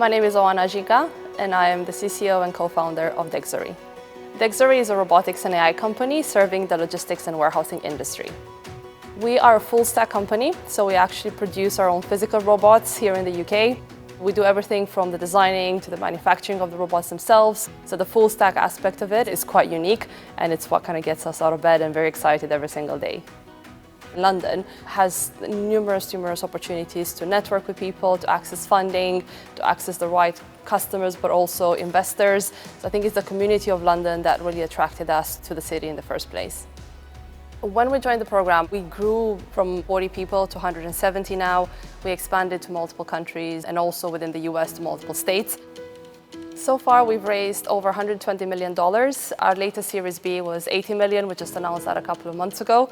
My name is Oana Jinga, and I am the CCO and co-founder of Dexory. Dexory is a robotics and AI company serving the logistics and warehousing industry. We are a full-stack company, so we actually produce our own physical robots here in the UK. We do everything from the designing to the manufacturing of the robots themselves. So the full-stack aspect of it is quite unique, and it's what kind of gets us out of bed and very excited every single day. London has numerous opportunities to network with people, to access funding, to access the right customers, but also investors. So I think it's the community of London that really attracted us to the city in the first place. When we joined the program, we grew from 40 people to 170 now. We expanded to multiple countries and also within the US to multiple states. So far, we've raised over $120 million. Our latest Series B was $80 million. We just announced that a couple of months ago.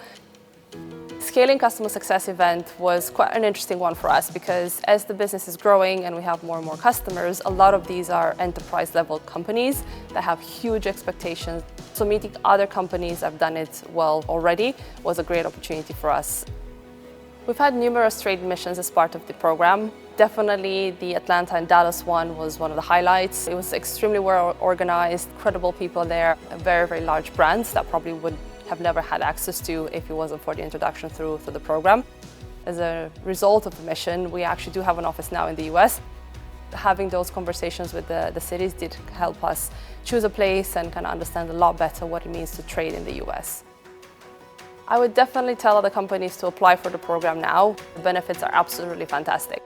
Scaling customer success event was quite an interesting one for us because as the business is growing and we have more and more customers, a lot of these are enterprise level companies that have huge expectations. So meeting other companies that have done it well already was a great opportunity for us. We've had numerous trade missions as part of the program. Definitely the Atlanta and Dallas one was one of the highlights. It was extremely well organized, credible people there, very large brands that probably would have never had access to if it wasn't for the introduction through the program. As a result of the mission, we actually do have an office now in the US. Having those conversations with the cities did help us choose a place and kind of understand a lot better what it means to trade in the US. I would definitely tell other companies to apply for the program now. The benefits are absolutely fantastic.